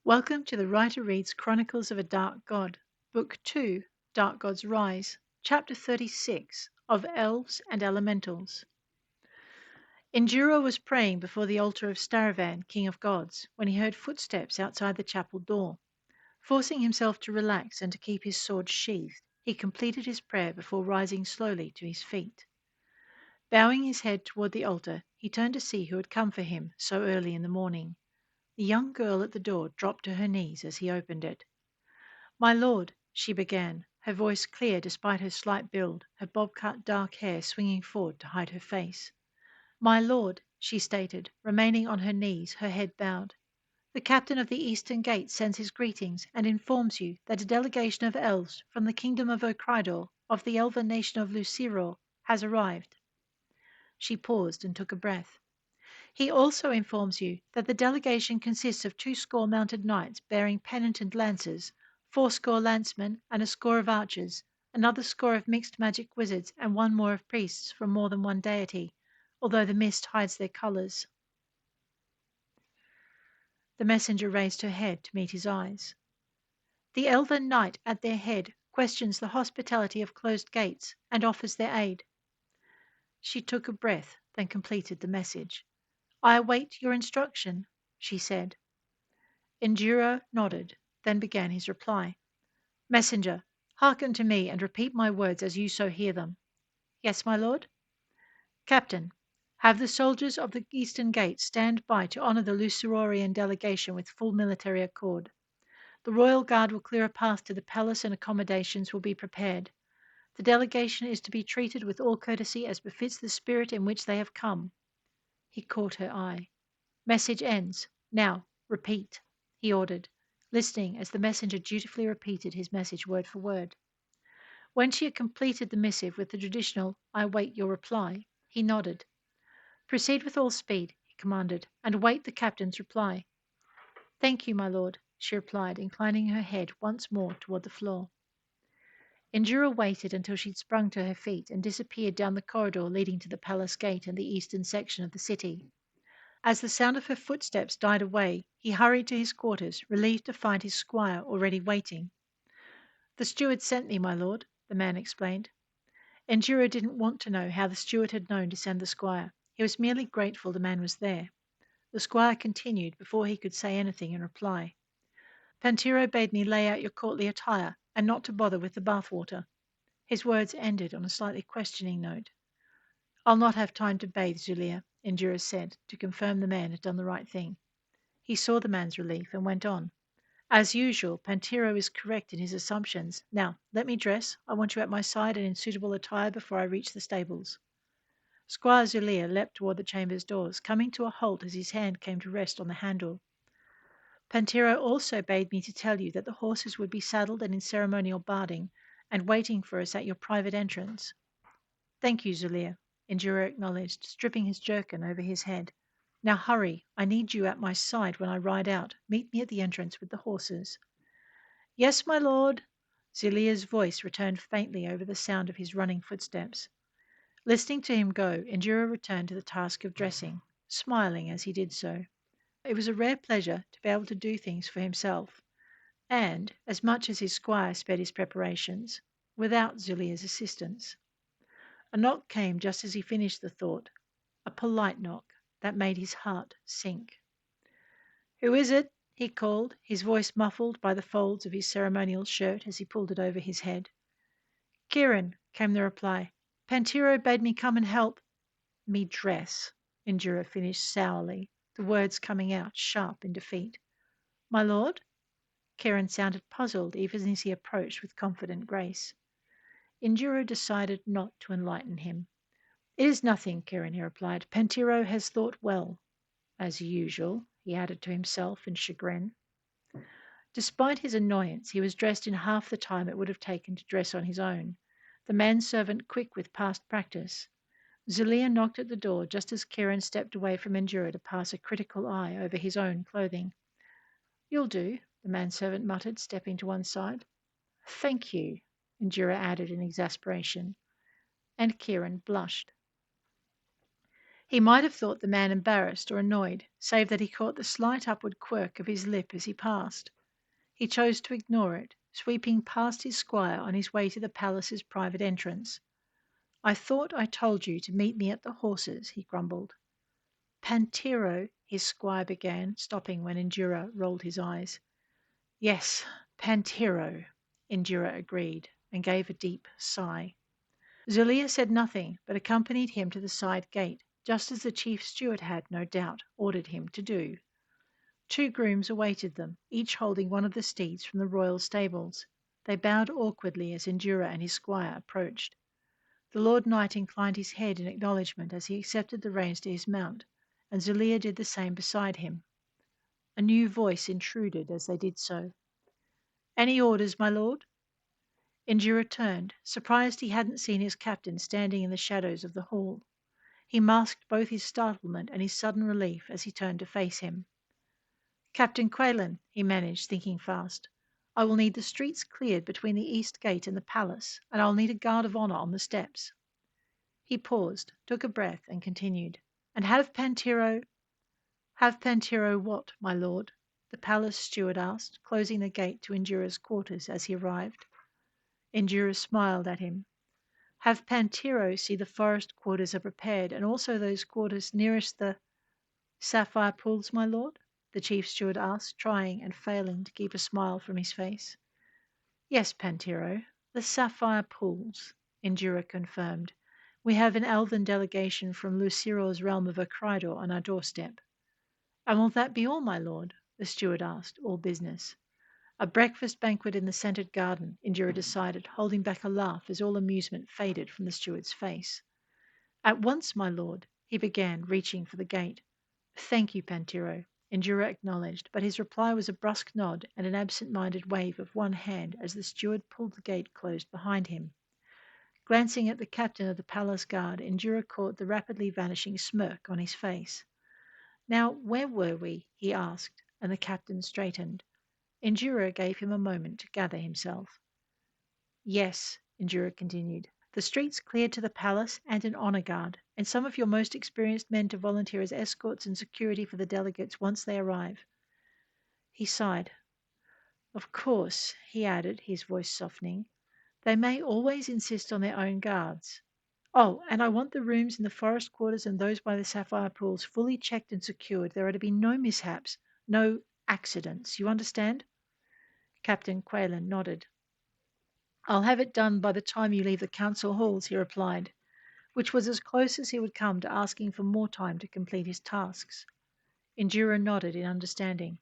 Welcome to the Writer Reads Chronicles of a Dark God, Book 2, Dark God's Rise, Chapter 36 of Elves and Elementals. Indura was praying before the altar of Staravan, King of Gods, when he heard footsteps outside the chapel door. Forcing himself to relax and to keep his sword sheathed, he completed his prayer before rising slowly to his feet. Bowing his head toward the altar, he turned to see who had come for him so early in the morning. The young girl at the door dropped to her knees as he opened it. "My lord," she began, her voice clear despite her slight build, her bob-cut dark hair swinging forward to hide her face. "My lord," she stated, remaining on her knees, her head bowed. "The captain of the Eastern Gate sends his greetings and informs you that a delegation of elves from the kingdom of Okreidor, of the elven nation of Lusiiror, has arrived." She paused and took a breath. "He also informs you that the delegation consists of 20 mounted knights bearing pennant and lances, 80 lancemen, and a score of archers, another score of mixed magic wizards, and one more of priests from more than one deity, although the mist hides their colors." The messenger raised her head to meet his eyes. "The elven knight at their head questions the hospitality of closed gates and offers their aid." She took a breath, then completed the message. "I await your instruction," she said. Indura nodded, then began his reply. "Messenger, hearken to me and repeat my words as you so hear them." "Yes, my lord." "Captain, have the soldiers of the Eastern Gate stand by to honor the Lusiirorian delegation with full military accord. The royal guard will clear a path to the palace and accommodations will be prepared. The delegation is to be treated with all courtesy as befits the spirit in which they have come." He caught her eye. "Message ends. Now, repeat," he ordered, listening as the messenger dutifully repeated his message word for word. When she had completed the missive with the traditional "I await your reply," he nodded. "Proceed with all speed," he commanded, "and await the captain's reply." "Thank you, my lord," she replied, inclining her head once more toward the floor. Indura waited until she'd sprung to her feet and disappeared down the corridor leading to the palace gate and the eastern section of the city. As the sound of her footsteps died away, he hurried to his quarters, relieved to find his squire already waiting. "The steward sent me, my lord," the man explained. Enduro didn't want to know how the steward had known to send the squire. He was merely grateful the man was there. The squire continued before he could say anything in reply. "Pantiro bade me lay out your courtly attire and not to bother with the bathwater." His words ended on a slightly questioning note. "I'll not have time to bathe, Zulia," Endura said, to confirm the man had done the right thing. He saw the man's relief and went on. "As usual, Pantiro is correct in his assumptions. Now, let me dress. I want you at my side and in suitable attire before I reach the stables." Squire Zulia leapt toward the chamber's doors, coming to a halt as his hand came to rest on the handle. "Pantiro also bade me to tell you that the horses would be saddled and in ceremonial barding, and waiting for us at your private entrance." "Thank you, Zulia," Endura acknowledged, stripping his jerkin over his head. "Now hurry. I need you at my side when I ride out. Meet me at the entrance with the horses." "Yes, my lord." Zulia's voice returned faintly over the sound of his running footsteps. Listening to him go, Endura returned to the task of dressing, smiling as he did so. It was a rare pleasure to be able to do things for himself, and, as much as his squire sped his preparations, without Zulia's assistance. A knock came just as he finished the thought, a polite knock that made his heart sink. "Who is it?" he called, his voice muffled by the folds of his ceremonial shirt as he pulled it over his head. "Kieran," came the reply. "Pantiro bade me come and help." "Me dress," Endura finished sourly, the words coming out sharp in defeat. "My lord?" Kieran sounded puzzled even as he approached with confident grace. Endura decided not to enlighten him. "It is nothing, Kieran," he replied. "Pantiro has thought well. As usual," he added to himself in chagrin. Despite his annoyance, he was dressed in half the time it would have taken to dress on his own, the manservant quick with past practice. Zulia knocked at the door just as Kieran stepped away from Endura to pass a critical eye over his own clothing. "You'll do," the manservant muttered, stepping to one side. "Thank you," Endura added in exasperation, and Kieran blushed. He might have thought the man embarrassed or annoyed, save that he caught the slight upward quirk of his lip as he passed. He chose to ignore it, sweeping past his squire on his way to the palace's private entrance. "I thought I told you to meet me at the horses," he grumbled. "Pantero," his squire began, stopping when Indura rolled his eyes. "Yes, Pantero," Indura agreed, and gave a deep sigh. Zulia said nothing, but accompanied him to the side gate, just as the chief steward had, no doubt, ordered him to do. Two grooms awaited them, each holding one of the steeds from the royal stables. They bowed awkwardly as Indura and his squire approached. The Lord Knight inclined his head in acknowledgment as he accepted the reins to his mount, and Zulia did the same beside him. A new voice intruded as they did so. "Any orders, my lord?" Indura turned, surprised he hadn't seen his captain standing in the shadows of the hall. He masked both his startlement and his sudden relief as he turned to face him. "Captain Quaylen," he managed, thinking fast, "I will need the streets cleared between the east gate and the palace, and I'll need a guard of honor on the steps." He paused, took a breath, and continued, "And have Pantero—" "Have Pantero what, my lord?" the palace steward asked, closing the gate to Indura's quarters as he arrived. Indura smiled at him. "Have Pantero see the forest quarters are prepared, and also those quarters nearest the—" "Sapphire pools, my lord?" the chief steward asked, trying and failing to keep a smile from his face. "Yes, Pantero, the sapphire pools," Indura confirmed. "We have an elven delegation from Lusiiror's realm of Okreidor on our doorstep." "And will that be all, my lord?" the steward asked, all business. "A breakfast banquet in the scented garden," Indura decided, holding back a laugh as all amusement faded from the steward's face. "At once, my lord," he began, reaching for the gate. "Thank you, Pantero," Indura acknowledged, but his reply was a brusque nod and an absent-minded wave of one hand as the steward pulled the gate closed behind him. Glancing at the captain of the palace guard, Indura caught the rapidly vanishing smirk on his face. "Now, where were we?" he asked, and the captain straightened. Indura gave him a moment to gather himself. "Yes," Indura continued, "the streets cleared to the palace and an honor guard, and some of your most experienced men to volunteer as escorts and security for the delegates once they arrive." He sighed. "Of course," he added, his voice softening, "they may always insist on their own guards. Oh, and I want the rooms in the forest quarters and those by the sapphire pools fully checked and secured. There are to be no mishaps, no accidents. You understand?" Captain Quaylen nodded. "I'll have it done by the time you leave the council halls," he replied, which was as close as he would come to asking for more time to complete his tasks. Indura nodded in understanding.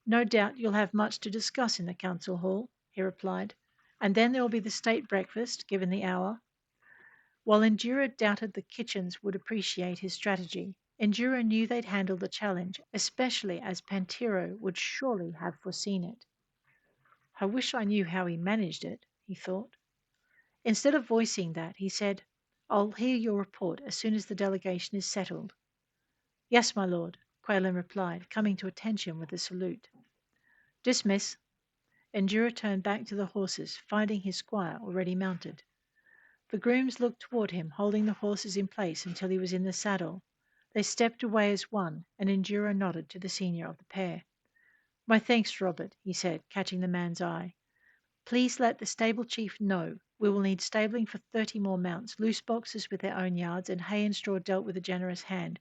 "No doubt you'll have much to discuss in the council hall," he replied, "and then there will be the state breakfast, given the hour." While Indura doubted the kitchens would appreciate his strategy, Indura knew they'd handle the challenge, especially as Pantero would surely have foreseen it. "I wish I knew how he managed it," he thought. Instead of voicing that, he said, "I'll hear your report as soon as the delegation is settled." "Yes, my lord," Quaylen replied, coming to attention with a salute. "Dismiss." Indura turned back to the horses, finding his squire already mounted. The grooms looked toward him, holding the horses in place until he was in the saddle. They stepped away as one, and Indura nodded to the senior of the pair. "My thanks, Robert," he said, catching the man's eye. "Please let the stable chief know we will need stabling for 30 more mounts, loose boxes with their own yards, and hay and straw dealt with a generous hand.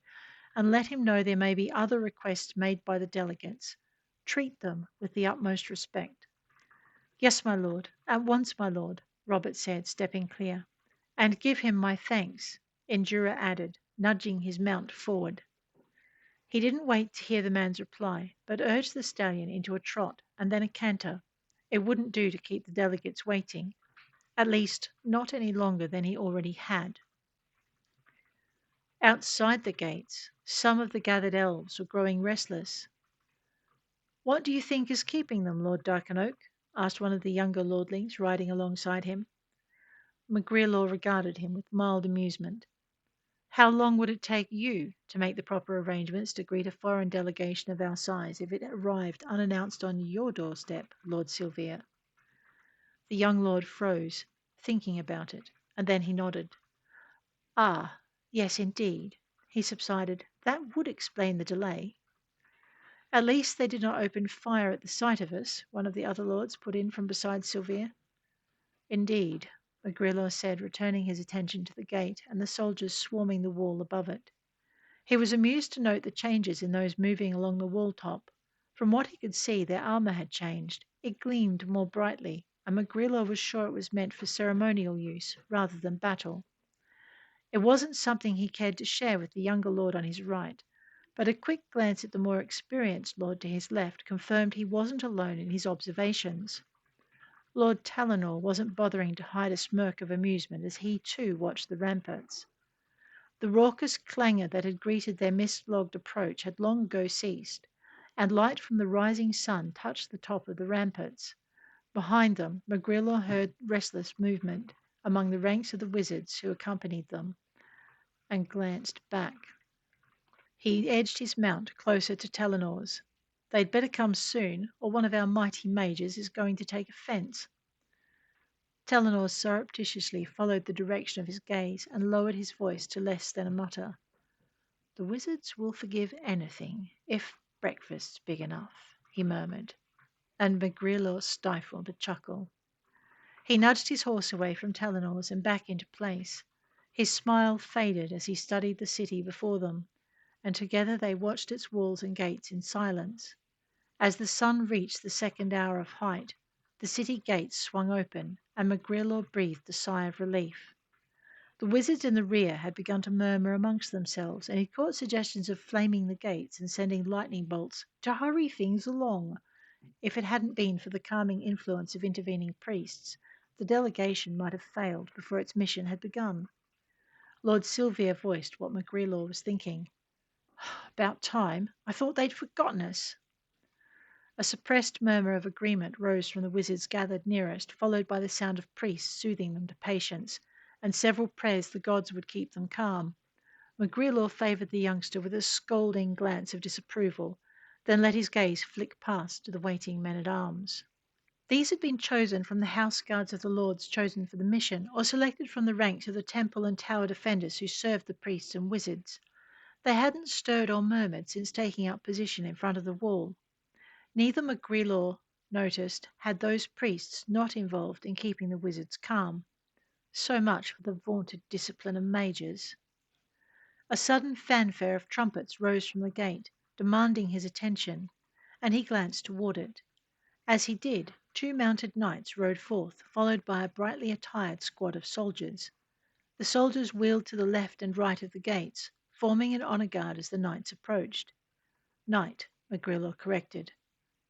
And let him know there may be other requests made by the delegates. Treat them with the utmost respect." "Yes, my lord, at once, my lord," Robert said, stepping clear. "And give him my thanks," Indura added, nudging his mount forward. He didn't wait to hear the man's reply, but urged the stallion into a trot and then a canter. It wouldn't do to keep the delegates waiting, at least not any longer than he already had. Outside the gates, some of the gathered elves were growing restless. "What do you think is keeping them, Lord Darkenoak?" asked one of the younger lordlings riding alongside him. McGreelaw regarded him with mild amusement. "How long would it take you to make the proper arrangements to greet a foreign delegation of our size if it arrived unannounced on your doorstep, Lord Sylvia?" The young lord froze, thinking about it, and then he nodded. "Ah, yes, indeed. He subsided. That would explain the delay. At least they did not open fire at the sight of us, one of the other lords put in from beside Sylvia. Indeed, Ogrilor said, returning his attention to the gate and the soldiers swarming the wall above it. He was amused to note the changes in those moving along the wall top. From what he could see, their armour had changed. It gleamed more brightly, and Ogrilor was sure it was meant for ceremonial use rather than battle. It wasn't something he cared to share with the younger lord on his right, but a quick glance at the more experienced lord to his left confirmed he wasn't alone in his observations. Lord Talonor wasn't bothering to hide a smirk of amusement as he too watched the ramparts. The raucous clangour that had greeted their mist-logged approach had long ago ceased, and light from the rising sun touched the top of the ramparts. Behind them, Magrillo heard restless movement among the ranks of the wizards who accompanied them, and glanced back. He edged his mount closer to Telenor's. They'd better come soon, or one of our mighty mages is going to take offence. Telenor surreptitiously followed the direction of his gaze and lowered his voice to less than a mutter. The wizards will forgive anything, if breakfast's big enough, he murmured, and Magrillo stifled a chuckle. He nudged his horse away from Telenor's and back into place. His smile faded as he studied the city before them, and together they watched its walls and gates in silence. As the sun reached the second hour of height, the city gates swung open, and Magrillo breathed a sigh of relief. The wizards in the rear had begun to murmur amongst themselves, and he caught suggestions of flaming the gates and sending lightning bolts to hurry things along. If it hadn't been for the calming influence of intervening priests, the delegation might have failed before its mission had begun. Lord Sylvia voiced what Magrillo was thinking. About time. I thought they'd forgotten us. A suppressed murmur of agreement rose from the wizards gathered nearest, followed by the sound of priests soothing them to patience, and several prayers the gods would keep them calm. Magrillo favoured the youngster with a scolding glance of disapproval, then let his gaze flick past to the waiting men-at-arms. These had been chosen from the house guards of the lords chosen for the mission, or selected from the ranks of the temple and tower defenders who served the priests and wizards. They hadn't stirred or murmured since taking up position in front of the wall. Neither Magrillo noticed had those priests not involved in keeping the wizards calm. So much for the vaunted discipline of mages. A sudden fanfare of trumpets rose from the gate, demanding his attention, and he glanced toward it. As he did, two mounted knights rode forth, followed by a brightly attired squad of soldiers. The soldiers wheeled to the left and right of the gates, forming an honour guard as the knights approached. Knight, Magrillo corrected,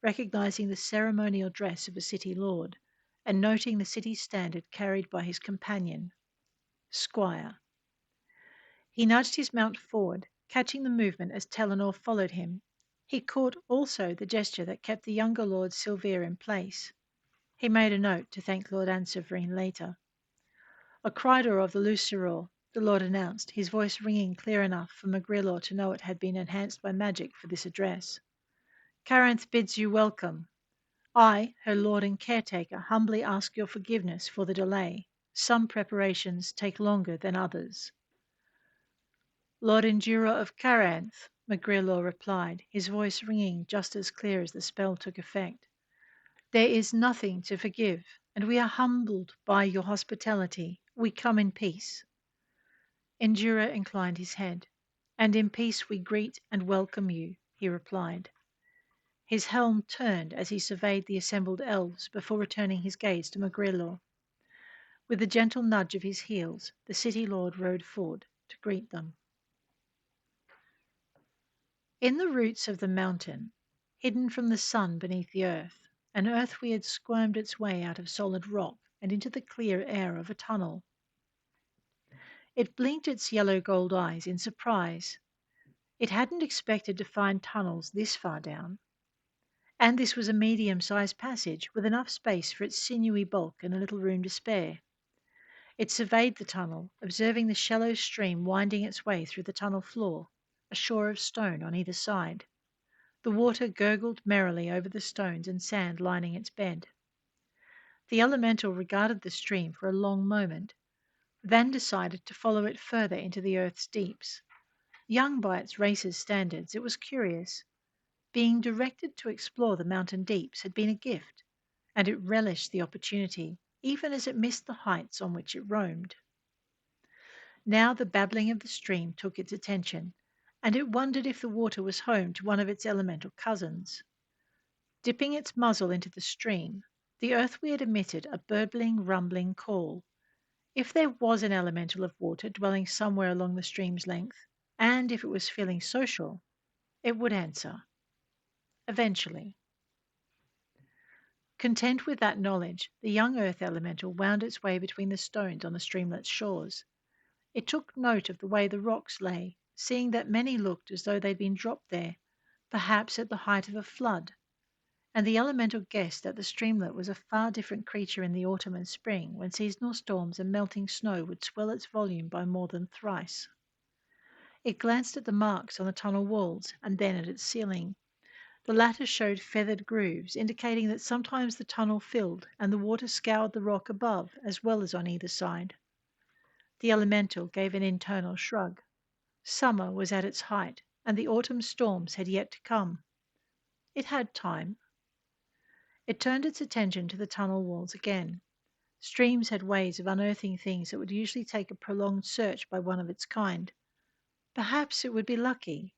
recognizing the ceremonial dress of a city lord, and noting the city standard carried by his companion, Squire. He nudged his mount forward, catching the movement as Telenor followed him. He caught also the gesture that kept the younger Lord Sylvia in place. He made a note to thank Lord Anseverine later. Okreidor of the Lusiiror, the Lord announced, his voice ringing clear enough for Magrillo to know it had been enhanced by magic for this address. Caranth bids you welcome. I, her lord and caretaker, humbly ask your forgiveness for the delay. Some preparations take longer than others. Lord Indura of Caranth, Magrillo replied, his voice ringing just as clear as the spell took effect. There is nothing to forgive, and we are humbled by your hospitality. We come in peace. Indura inclined his head. And in peace we greet and welcome you, he replied. His helm turned as he surveyed the assembled elves before returning his gaze to Magrillo. With a gentle nudge of his heels, the city lord rode forward to greet them. In the roots of the mountain, hidden from the sun beneath the earth, an earthweird squirmed its way out of solid rock and into the clear air of a tunnel. It blinked its yellow-gold eyes in surprise. It hadn't expected to find tunnels this far down. And this was a medium-sized passage with enough space for its sinewy bulk and a little room to spare. It surveyed the tunnel, observing the shallow stream winding its way through the tunnel floor, a shore of stone on either side. The water gurgled merrily over the stones and sand lining its bed. The elemental regarded the stream for a long moment, then decided to follow it further into the earth's deeps. Young by its race's standards, it was curious. Being directed to explore the mountain deeps had been a gift, and it relished the opportunity, even as it missed the heights on which it roamed. Now the babbling of the stream took its attention, and it wondered if the water was home to one of its elemental cousins. Dipping its muzzle into the stream, the earthweird emitted a burbling, rumbling call. If there was an elemental of water dwelling somewhere along the stream's length, and if it was feeling social, it would answer. Eventually. Content with that knowledge, the young earth elemental wound its way between the stones on the streamlet's shores. It took note of the way the rocks lay, seeing that many looked as though they'd been dropped there, perhaps at the height of a flood, and the elemental guessed that the streamlet was a far different creature in the autumn and spring when seasonal storms and melting snow would swell its volume by more than thrice. It glanced at the marks on the tunnel walls and then at its ceiling. The latter showed feathered grooves, indicating that sometimes the tunnel filled and the water scoured the rock above as well as on either side. The elemental gave an internal shrug. Summer was at its height, and the autumn storms had yet to come. It had time. It turned its attention to the tunnel walls again. Streams had ways of unearthing things that would usually take a prolonged search by one of its kind. Perhaps it would be lucky.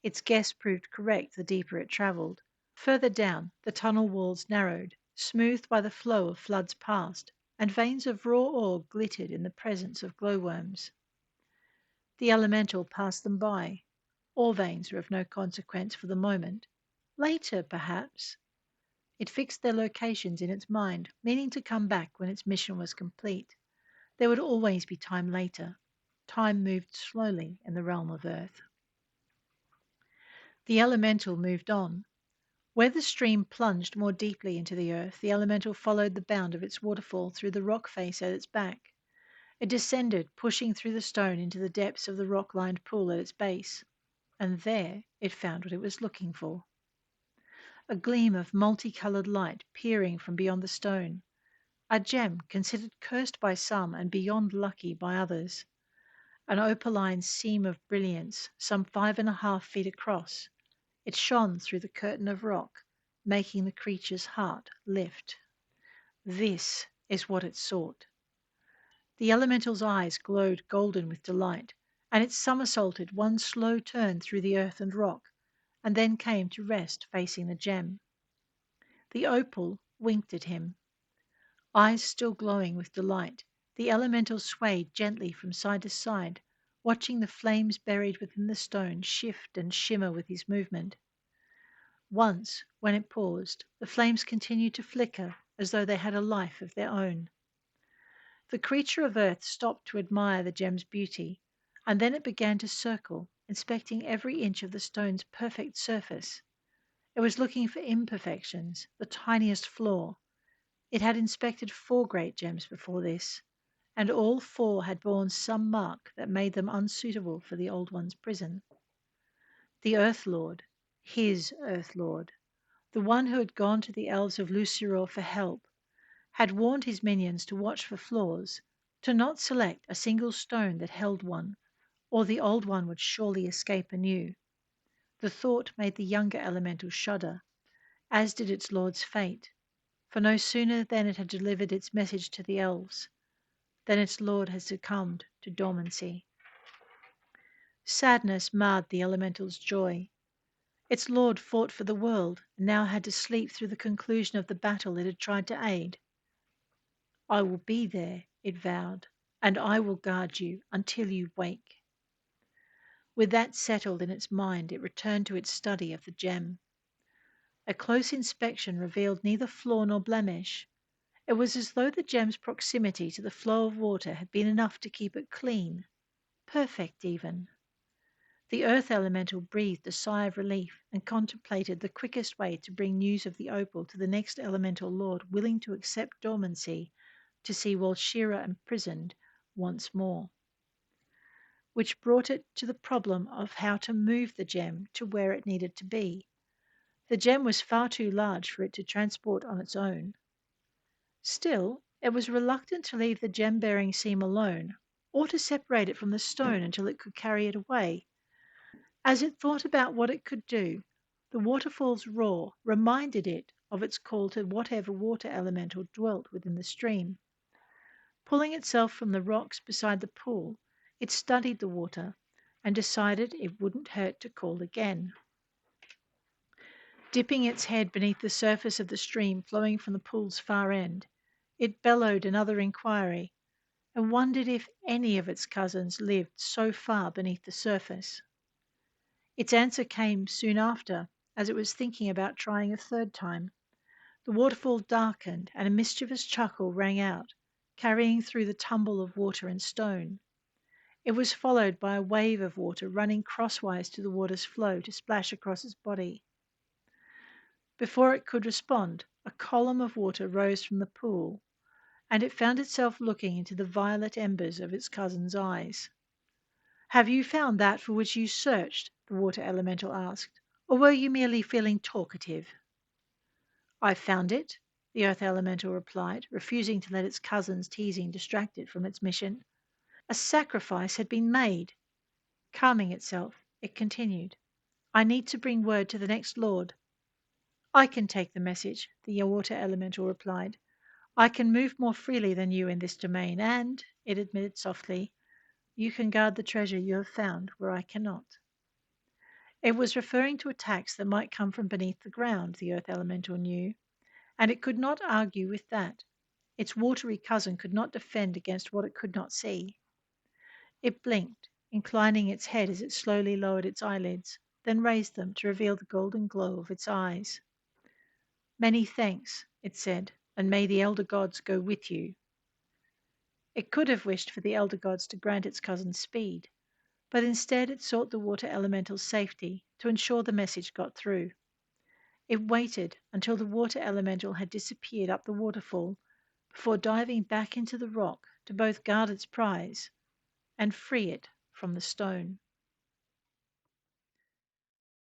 Its guess proved correct the deeper it travelled. Further down, the tunnel walls narrowed, smoothed by the flow of floods past, and veins of raw ore glittered in the presence of glowworms. The elemental passed them by. Ore veins were of no consequence for the moment. Later, perhaps. It fixed their locations in its mind, meaning to come back when its mission was complete. There would always be time later. Time moved slowly in the realm of earth. The elemental moved on. Where the stream plunged more deeply into the earth, the elemental followed the bound of its waterfall through the rock face at its back. It descended, pushing through the stone into the depths of the rock-lined pool at its base, and there it found what it was looking for. A gleam of multicolored light peering from beyond the stone, a gem considered cursed by some and beyond lucky by others, an opaline seam of brilliance some 5.5 feet across. It shone through the curtain of rock, making the creature's heart lift. This is what it sought. The elemental's eyes glowed golden with delight, and it somersaulted one slow turn through the earth and rock, and then came to rest facing the gem. The opal winked at him. Eyes still glowing with delight, the elemental swayed gently from side to side, watching the flames buried within the stone shift and shimmer with his movement. Once, when it paused, the flames continued to flicker as though they had a life of their own. The creature of earth stopped to admire the gem's beauty, and then it began to circle, inspecting every inch of the stone's perfect surface. It was looking for imperfections, the tiniest flaw. It had inspected 4 great gems before this, and all 4 had borne some mark that made them unsuitable for the Old One's prison. The Earth Lord, his Earth Lord, the one who had gone to the Elves of Lusiiror for help, had warned his minions to watch for flaws, to not select a single stone that held one, or the Old One would surely escape anew. The thought made the younger elemental shudder, as did its lord's fate, for no sooner than it had delivered its message to the elves, than its lord had succumbed to dormancy. Sadness marred the elemental's joy. Its lord fought for the world, and now had to sleep through the conclusion of the battle it had tried to aid. I will be there, it vowed, and I will guard you until you wake. With that settled in its mind, it returned to its study of the gem. A close inspection revealed neither flaw nor blemish. It was as though the gem's proximity to the flow of water had been enough to keep it clean, perfect even. The earth elemental breathed a sigh of relief and contemplated the quickest way to bring news of the opal to the next elemental lord willing to accept dormancy to see Walshira imprisoned once more, which brought it to the problem of how to move the gem to where it needed to be. The gem was far too large for it to transport on its own. Still, it was reluctant to leave the gem-bearing seam alone. or to separate it from the stone until it could carry it away. As it thought about what it could do, the waterfall's roar reminded it of its call to whatever water elemental dwelt within the stream. Pulling itself from the rocks beside the pool, it studied the water and decided it wouldn't hurt to call again. Dipping its head beneath the surface of the stream flowing from the pool's far end, it bellowed another inquiry and wondered if any of its cousins lived so far beneath the surface. Its answer came soon after, as it was thinking about trying a third time. The waterfall darkened, and a mischievous chuckle rang out, carrying through the tumble of water and stone. It was followed by a wave of water running crosswise to the water's flow to splash across its body. Before it could respond, a column of water rose from the pool, and it found itself looking into the violet embers of its cousin's eyes. "Have you found that for which you searched?" the water elemental asked, "or were you merely feeling talkative?" "I've found it," the earth elemental replied, refusing to let its cousin's teasing distract it from its mission. A sacrifice had been made. Calming itself, it continued, "I need to bring word to the next lord." "I can take the message," the water elemental replied. "I can move more freely than you in this domain, and," it admitted softly, "you can guard the treasure you have found where I cannot." It was referring to attacks that might come from beneath the ground, the earth elemental knew, and it could not argue with that. Its watery cousin could not defend against what it could not see. It blinked, inclining its head as it slowly lowered its eyelids, then raised them to reveal the golden glow of its eyes. "Many thanks," it said, "and may the elder gods go with you." It could have wished for the elder gods to grant its cousin speed, but instead it sought the water elemental's safety to ensure the message got through. It waited until the water elemental had disappeared up the waterfall before diving back into the rock to both guard its prize and free it from the stone.